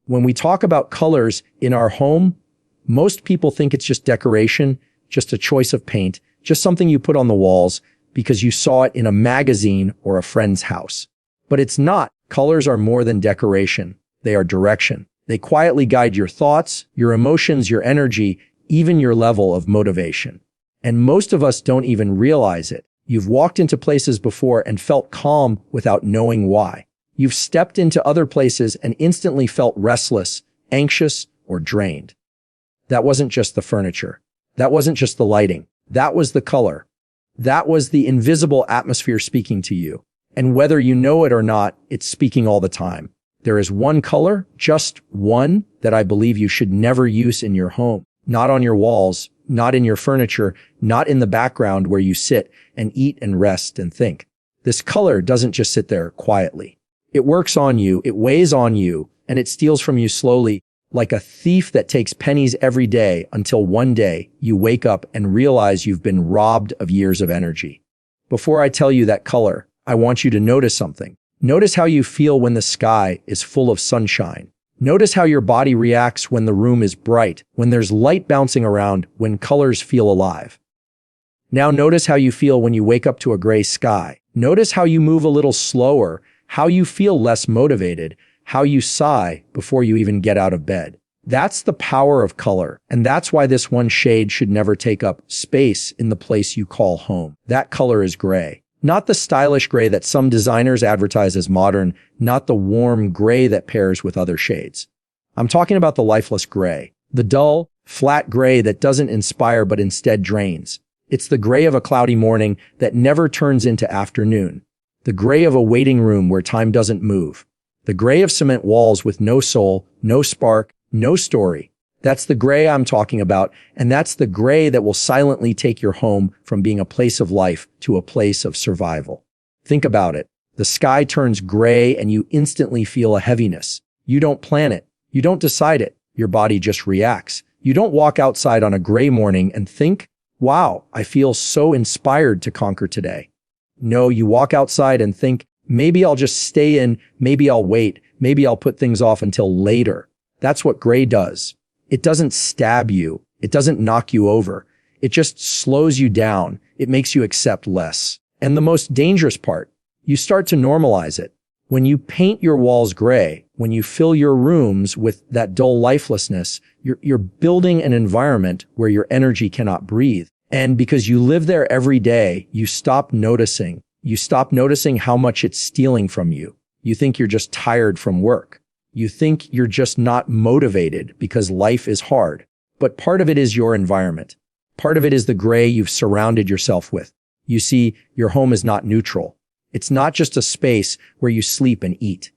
When we talk about colors in our home, most people think it's just decoration, just a choice of paint, just something you put on the walls because you saw it in a magazine or a friend's house. But it's not. Colors are more than decoration. They are direction. They quietly guide your thoughts, your emotions, your energy, even your level of motivation. And most of us don't even realize it. You've walked into places before and felt calm without knowing why. You've stepped into other places and instantly felt restless, anxious, or drained. That wasn't just the furniture. That wasn't just the lighting. That was the color. That was the invisible atmosphere speaking to you. And whether you know it or not, it's speaking all the time. There is one color, just one, that I believe you should never use in your home. Not on your walls, not in your furniture, not in the background where you sit and eat and rest and think. This color doesn't just sit there quietly. It works on you, it weighs on you, and it steals from you slowly, like a thief that takes pennies every day until one day you wake up and realize you've been robbed of years of energy. Before I tell you that color, I want you to notice something. Notice how you feel when the sky is full of sunshine. Notice how your body reacts when the room is bright, when there's light bouncing around, when colors feel alive. Now notice how you feel when you wake up to a gray sky. Notice how you move a little slower, how you feel less motivated, how you sigh before you even get out of bed. That's the power of color, and that's why this one shade should never take up space in the place you call home. That color is gray. Not the stylish gray that some designers advertise as modern, not the warm gray that pairs with other shades. I'm talking about the lifeless gray, the dull, flat gray that doesn't inspire but instead drains. It's the gray of a cloudy morning that never turns into afternoon, the gray of a waiting room where time doesn't move, the gray of cement walls with no soul, no spark, no story. That's the gray I'm talking about, and that's the gray that will silently take your home from being a place of life to a place of survival. Think about it. The sky turns gray and you instantly feel a heaviness. You don't plan it. You don't decide it. Your body just reacts. You don't walk outside on a gray morning and think, wow, I feel so inspired to conquer today. No, you walk outside and think, maybe I'll just stay in, maybe I'll wait, maybe I'll put things off until later. That's what gray does. It doesn't stab you. It doesn't knock you over. It just slows you down. It makes you accept less. And the most dangerous part, you start to normalize it. When you paint your walls gray, when you fill your rooms with that dull lifelessness, you're building an environment where your energy cannot breathe. And because you live there every day, you stop noticing. You stop noticing how much it's stealing from you. You think you're just tired from work. You think you're just not motivated because life is hard. But part of it is your environment. Part of it is the gray you've surrounded yourself with. You see, your home is not neutral. It's not just a space where you sleep and eat.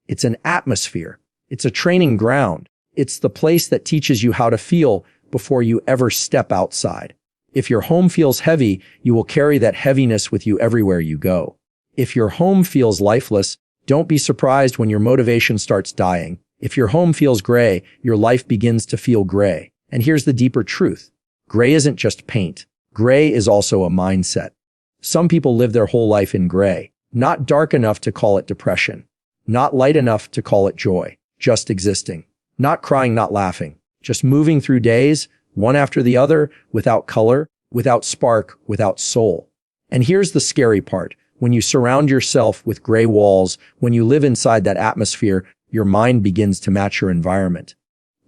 It's an atmosphere. It's a training ground. It's the place that teaches you how to feel before you ever step outside. If your home feels heavy, you will carry that heaviness with you everywhere you go. If your home feels lifeless, don't be surprised when your motivation starts dying. If your home feels gray, your life begins to feel gray. And here's the deeper truth. Gray isn't just paint. Gray is also a mindset. Some people live their whole life in gray, not dark enough to call it depression, not light enough to call it joy, just existing, not crying, not laughing, just moving through days, one after the other, without color, without spark, without soul. And here's the scary part. When you surround yourself with gray walls, when you live inside that atmosphere, your mind begins to match your environment.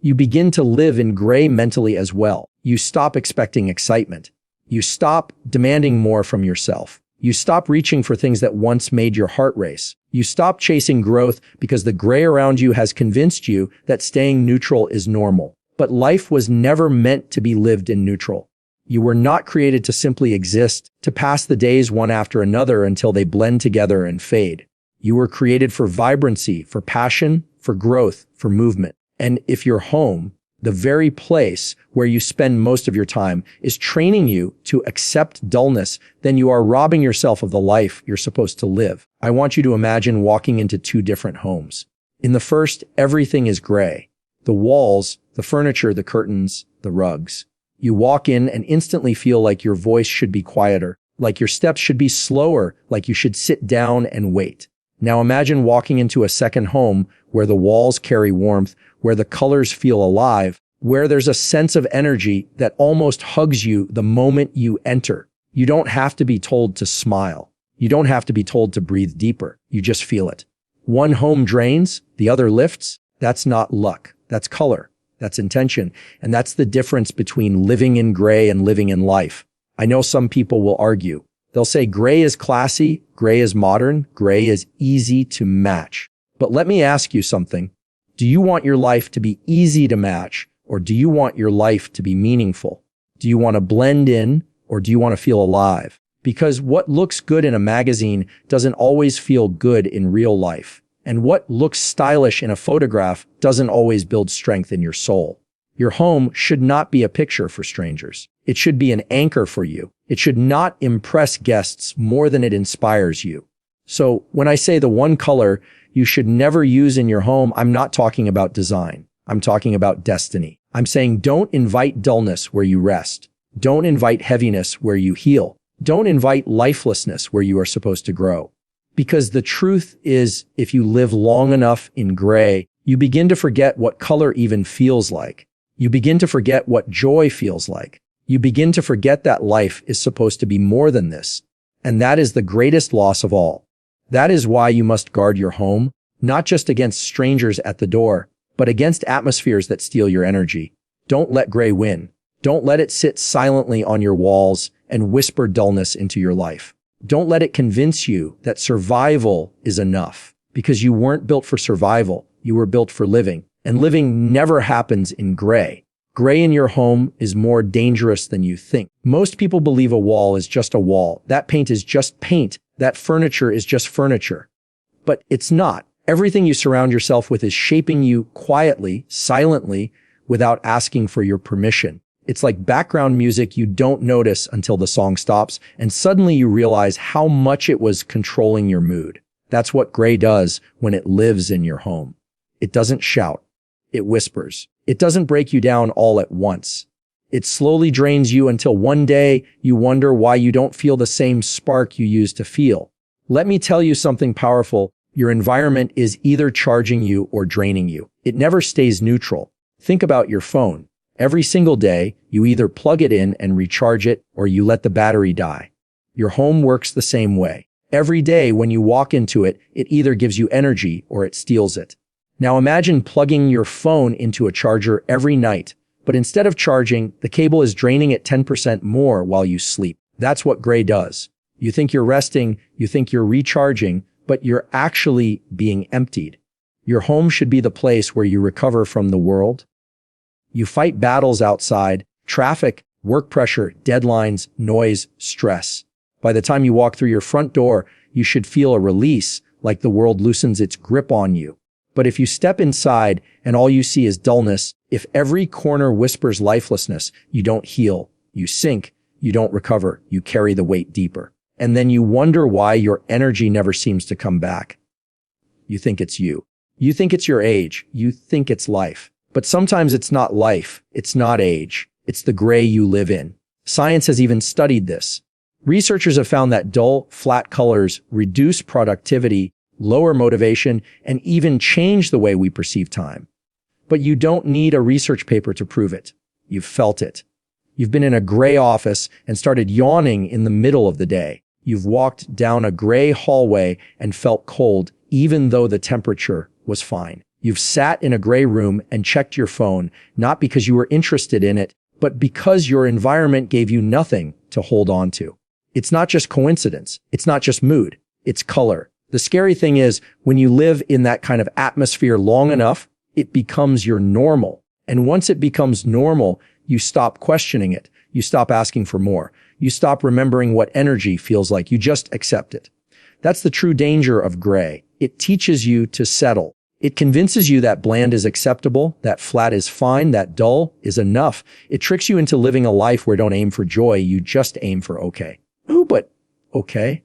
You begin to live in gray mentally as well. You stop expecting excitement. You stop demanding more from yourself. You stop reaching for things that once made your heart race. You stop chasing growth because the gray around you has convinced you that staying neutral is normal. But life was never meant to be lived in neutral. You were not created to simply exist, to pass the days one after another until they blend together and fade. You were created for vibrancy, for passion, for growth, for movement. And if your home, the very place where you spend most of your time, is training you to accept dullness, then you are robbing yourself of the life you're supposed to live. I want you to imagine walking into two different homes. In the first, everything is gray. The walls, the furniture, the curtains, the rugs. You walk in and instantly feel like your voice should be quieter, like your steps should be slower, like you should sit down and wait. Now imagine walking into a second home where the walls carry warmth, where the colors feel alive, where there's a sense of energy that almost hugs you the moment you enter. You don't have to be told to smile. You don't have to be told to breathe deeper. You just feel it. One home drains, the other lifts. That's not luck. That's color. That's intention. And that's the difference between living in gray and living in life. I know some people will argue. They'll say gray is classy, gray is modern, gray is easy to match. But let me ask you something. Do you want your life to be easy to match, or do you want your life to be meaningful? Do you want to blend in, or do you want to feel alive? Because what looks good in a magazine doesn't always feel good in real life. And what looks stylish in a photograph doesn't always build strength in your soul. Your home should not be a picture for strangers. It should be an anchor for you. It should not impress guests more than it inspires you. So when I say the one color you should never use in your home, I'm not talking about design. I'm talking about destiny. I'm saying don't invite dullness where you rest. Don't invite heaviness where you heal. Don't invite lifelessness where you are supposed to grow. Because the truth is, if you live long enough in gray, you begin to forget what color even feels like. You begin to forget what joy feels like. You begin to forget that life is supposed to be more than this. And that is the greatest loss of all. That is why you must guard your home, not just against strangers at the door, but against atmospheres that steal your energy. Don't let gray win. Don't let it sit silently on your walls and whisper dullness into your life. Don't let it convince you that survival is enough, because you weren't built for survival. You were built for living, and living never happens in gray. Gray in your home is more dangerous than you think. Most people believe a wall is just a wall. That paint is just paint. That furniture is just furniture. But it's not. Everything you surround yourself with is shaping you quietly, silently, without asking for your permission. It's like background music you don't notice until the song stops, and suddenly you realize how much it was controlling your mood. That's what gray does when it lives in your home. It doesn't shout. It whispers. It doesn't break you down all at once. It slowly drains you until one day you wonder why you don't feel the same spark you used to feel. Let me tell you something powerful. Your environment is either charging you or draining you. It never stays neutral. Think about your phone. Every single day, you either plug it in and recharge it, or you let the battery die. Your home works the same way. Every day when you walk into it, it either gives you energy or it steals it. Now imagine plugging your phone into a charger every night, but instead of charging, the cable is draining it 10% more while you sleep. That's what gray does. You think you're resting, you think you're recharging, but you're actually being emptied. Your home should be the place where you recover from the world. You fight battles outside, traffic, work pressure, deadlines, noise, stress. By the time you walk through your front door, you should feel a release, like the world loosens its grip on you. But if you step inside and all you see is dullness, if every corner whispers lifelessness, you don't heal, you sink, you don't recover, you carry the weight deeper. And then you wonder why your energy never seems to come back. You think it's you. You think it's your age. You think it's life. But sometimes it's not life. It's not age. It's the gray you live in. Science has even studied this. Researchers have found that dull, flat colors reduce productivity, lower motivation, and even change the way we perceive time. But you don't need a research paper to prove it. You've felt it. You've been in a gray office and started yawning in the middle of the day. You've walked down a gray hallway and felt cold, even though the temperature was fine. You've sat in a gray room and checked your phone, not because you were interested in it, but because your environment gave you nothing to hold on to. It's not just coincidence. It's not just mood. It's color. The scary thing is, when you live in that kind of atmosphere long enough, it becomes your normal. And once it becomes normal, you stop questioning it. You stop asking for more. You stop remembering what energy feels like. You just accept it. That's the true danger of gray. It teaches you to settle. It convinces you that bland is acceptable, that flat is fine, that dull is enough. It tricks you into living a life where don't aim for joy, you just aim for okay. Oh, but okay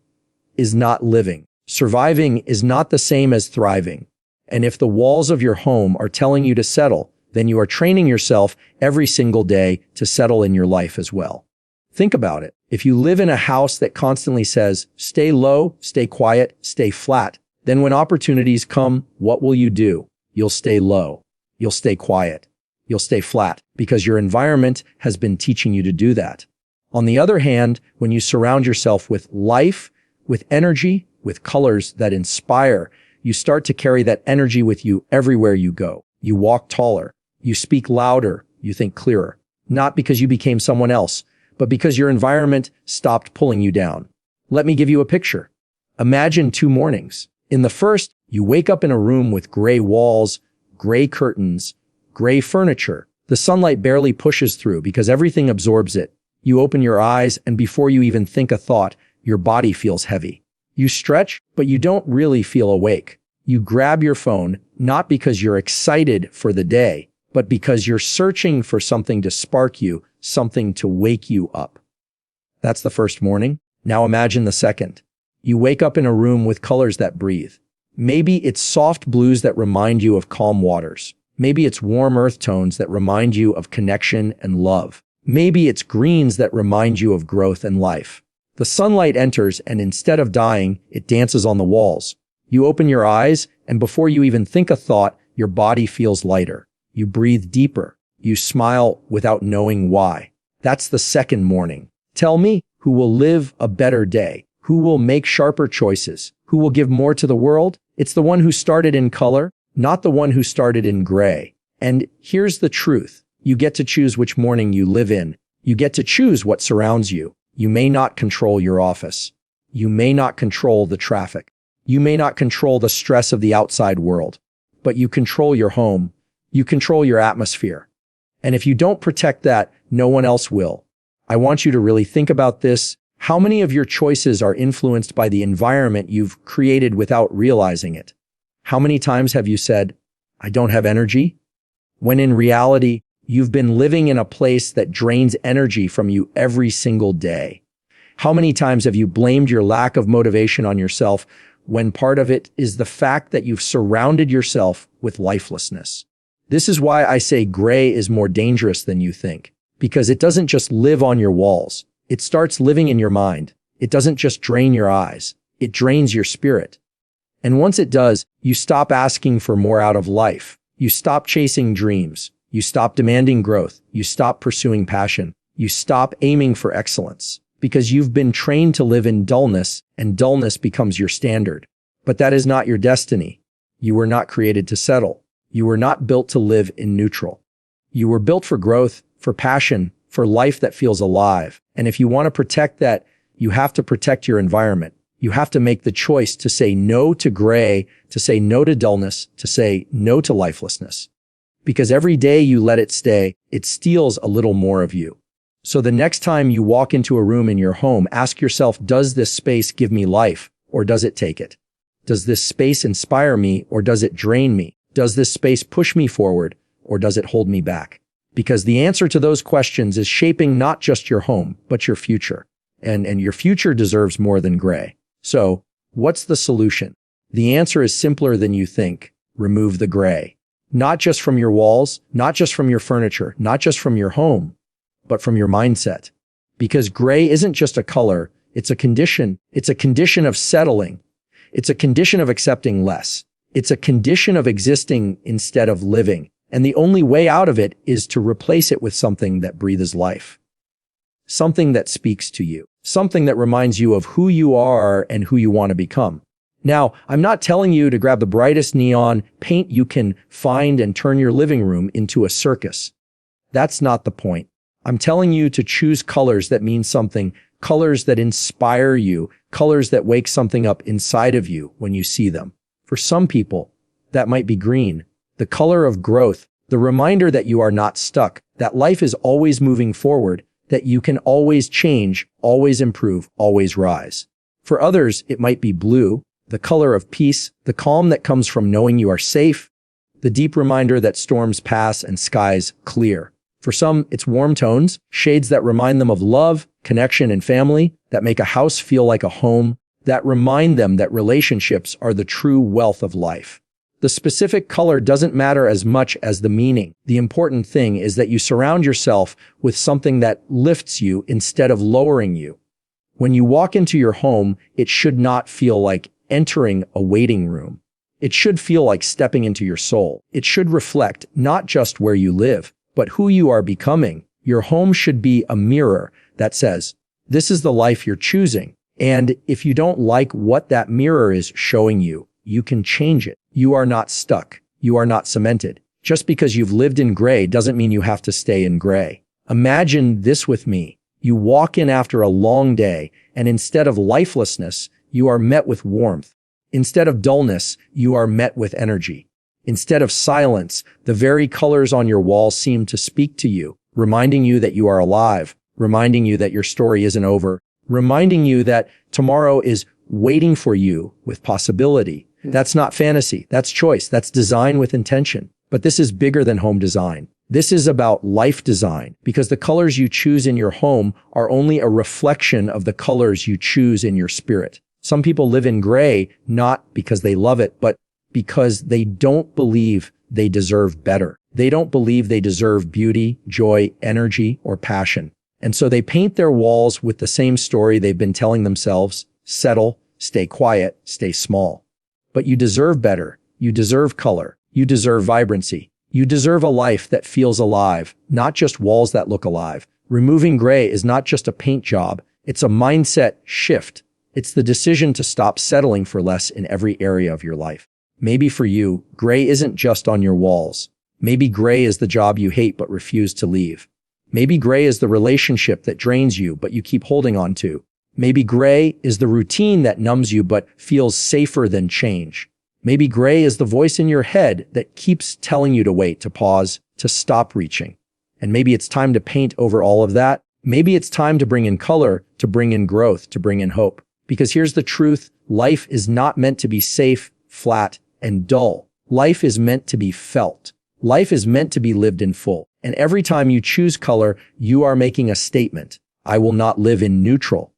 is not living. Surviving is not the same as thriving. And if the walls of your home are telling you to settle, then you are training yourself every single day to settle in your life as well. Think about it. If you live in a house that constantly says, stay low, stay quiet, stay flat, then when opportunities come, what will you do? You'll stay low. You'll stay quiet. You'll stay flat because your environment has been teaching you to do that. On the other hand, when you surround yourself with life, with energy, with colors that inspire, you start to carry that energy with you everywhere you go. You walk taller. You speak louder. You think clearer. Not because you became someone else, but because your environment stopped pulling you down. Let me give you a picture. Imagine 2 mornings. In the first, you wake up in a room with gray walls, gray curtains, gray furniture. The sunlight barely pushes through because everything absorbs it. You open your eyes, and before you even think a thought, your body feels heavy. You stretch, but you don't really feel awake. You grab your phone, not because you're excited for the day, but because you're searching for something to spark you, something to wake you up. That's the first morning. Now imagine the second. You wake up in a room with colors that breathe. Maybe it's soft blues that remind you of calm waters. Maybe it's warm earth tones that remind you of connection and love. Maybe it's greens that remind you of growth and life. The sunlight enters, and instead of dying, it dances on the walls. You open your eyes, and before you even think a thought, your body feels lighter. You breathe deeper. You smile without knowing why. That's the second morning. Tell me, who will live a better day? Who will make sharper choices? Who will give more to the world? It's the one who started in color, not the one who started in gray. And here's the truth. You get to choose which morning you live in. You get to choose what surrounds you. You may not control your office. You may not control the traffic. You may not control the stress of the outside world. But you control your home. You control your atmosphere. And if you don't protect that, no one else will. I want you to really think about this. How many of your choices are influenced by the environment you've created without realizing it? How many times have you said, "I don't have energy," when in reality, you've been living in a place that drains energy from you every single day? How many times have you blamed your lack of motivation on yourself when part of it is the fact that you've surrounded yourself with lifelessness? This is why I say gray is more dangerous than you think, because it doesn't just live on your walls. It starts living in your mind. It doesn't just drain your eyes. It drains your spirit. And once it does, you stop asking for more out of life. You stop chasing dreams. You stop demanding growth. You stop pursuing passion. You stop aiming for excellence because you've been trained to live in dullness, and dullness becomes your standard. But that is not your destiny. You were not created to settle. You were not built to live in neutral. You were built for growth, for passion, for life that feels alive. And if you want to protect that, you have to protect your environment. You have to make the choice to say no to gray, to say no to dullness, to say no to lifelessness. Because every day you let it stay, it steals a little more of you. So the next time you walk into a room in your home, ask yourself, does this space give me life, or does it take it? Does this space inspire me, or does it drain me? Does this space push me forward, or does it hold me back? Because the answer to those questions is shaping not just your home, but your future. And your future deserves more than gray. So, what's the solution? The answer is simpler than you think. Remove the gray. Not just from your walls, not just from your furniture, not just from your home, but from your mindset. Because gray isn't just a color, it's a condition. It's a condition of settling. It's a condition of accepting less. It's a condition of existing instead of living. And the only way out of it is to replace it with something that breathes life. Something that speaks to you. Something that reminds you of who you are and who you want to become. Now, I'm not telling you to grab the brightest neon paint you can find and turn your living room into a circus. That's not the point. I'm telling you to choose colors that mean something, colors that inspire you, colors that wake something up inside of you when you see them. For some people, that might be green, the color of growth, the reminder that you are not stuck, that life is always moving forward, that you can always change, always improve, always rise. For others, it might be blue, the color of peace, the calm that comes from knowing you are safe, the deep reminder that storms pass and skies clear. For some, it's warm tones, shades that remind them of love, connection, and family, that make a house feel like a home, that remind them that relationships are the true wealth of life. The specific color doesn't matter as much as the meaning. The important thing is that you surround yourself with something that lifts you instead of lowering you. When you walk into your home, it should not feel like entering a waiting room. It should feel like stepping into your soul. It should reflect not just where you live, but who you are becoming. Your home should be a mirror that says, this is the life you're choosing. And if you don't like what that mirror is showing you, you can change it. You are not stuck. You are not cemented. Just because you've lived in gray doesn't mean you have to stay in gray. Imagine this with me. You walk in after a long day, and instead of lifelessness, you are met with warmth. Instead of dullness, you are met with energy. Instead of silence, the very colors on your wall seem to speak to you, reminding you that you are alive, reminding you that your story isn't over, reminding you that tomorrow is waiting for you with possibility. That's not fantasy. That's choice. That's design with intention. But this is bigger than home design. This is about life design, because the colors you choose in your home are only a reflection of the colors you choose in your spirit. Some people live in gray, not because they love it, but because they don't believe they deserve better. They don't believe they deserve beauty, joy, energy, or passion. And so they paint their walls with the same story they've been telling themselves: settle, stay quiet, stay small. But you deserve better. You deserve color. You deserve vibrancy. You deserve a life that feels alive, not just walls that look alive. Removing gray is not just a paint job. It's a mindset shift. It's the decision to stop settling for less in every area of your life. Maybe for you, gray isn't just on your walls. Maybe gray is the job you hate but refuse to leave. Maybe gray is the relationship that drains you but you keep holding on to. Maybe gray is the routine that numbs you but feels safer than change. Maybe gray is the voice in your head that keeps telling you to wait, to pause, to stop reaching. And maybe it's time to paint over all of that. Maybe it's time to bring in color, to bring in growth, to bring in hope. Because here's the truth: life is not meant to be safe, flat, and dull. Life is meant to be felt. Life is meant to be lived in full. And every time you choose color, you are making a statement. I will not live in neutral.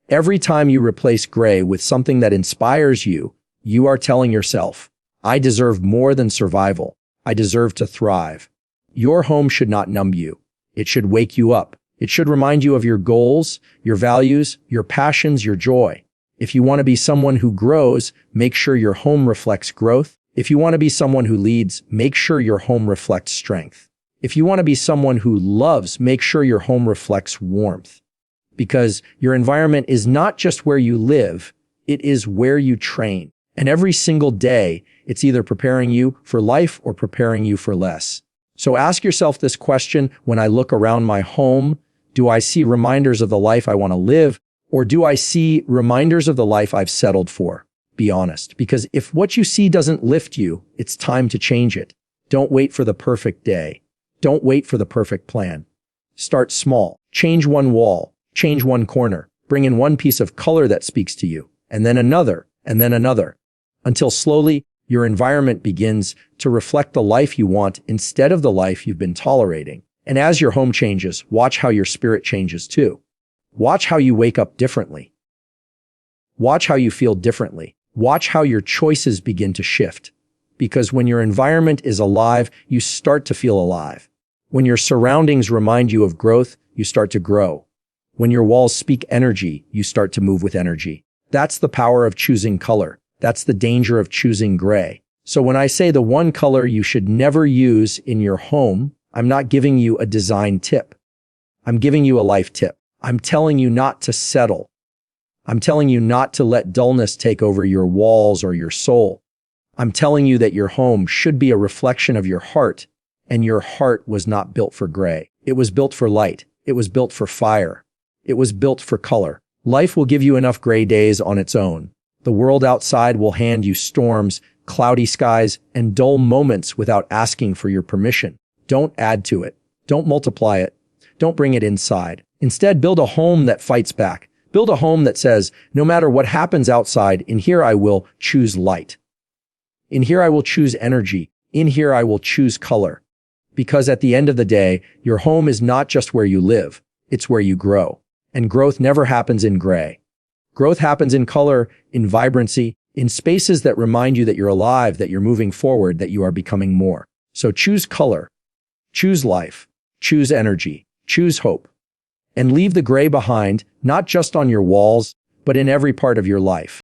Every time you replace gray with something that inspires you, you are telling yourself, I deserve more than survival. I deserve to thrive. Your home should not numb you. It should wake you up. It should remind you of your goals, your values, your passions, your joy. If you want to be someone who grows, make sure your home reflects growth. If you want to be someone who leads, make sure your home reflects strength. If you want to be someone who loves, make sure your home reflects warmth. Because your environment is not just where you live, it is where you train. And every single day, it's either preparing you for life or preparing you for less. So ask yourself this question: when I look around my home, do I see reminders of the life I want to live, or do I see reminders of the life I've settled for? Be honest, because if what you see doesn't lift you, it's time to change it. Don't wait for the perfect day. Don't wait for the perfect plan. Start small. Change one wall. Change one corner. Bring in one piece of color that speaks to you, and then another, and then another, until slowly your environment begins to reflect the life you want instead of the life you've been tolerating. And as your home changes, watch how your spirit changes too. Watch how you wake up differently. Watch how you feel differently. Watch how your choices begin to shift. Because when your environment is alive, you start to feel alive. When your surroundings remind you of growth, you start to grow. When your walls speak energy, you start to move with energy. That's the power of choosing color. That's the danger of choosing gray. So when I say the one color you should never use in your home, I'm not giving you a design tip. I'm giving you a life tip. I'm telling you not to settle. I'm telling you not to let dullness take over your walls or your soul. I'm telling you that your home should be a reflection of your heart, and your heart was not built for gray. It was built for light. It was built for fire. It was built for color. Life will give you enough gray days on its own. The world outside will hand you storms, cloudy skies, and dull moments without asking for your permission. Don't add to it. Don't multiply it. Don't bring it inside. Instead, build a home that fights back. Build a home that says, no matter what happens outside, in here I will choose light. In here I will choose energy. In here I will choose color. Because at the end of the day, your home is not just where you live, it's where you grow. And growth never happens in gray. Growth happens in color, in vibrancy, in spaces that remind you that you're alive, that you're moving forward, that you are becoming more. So choose color, choose life, choose energy, choose hope, and leave the gray behind, not just on your walls, but in every part of your life.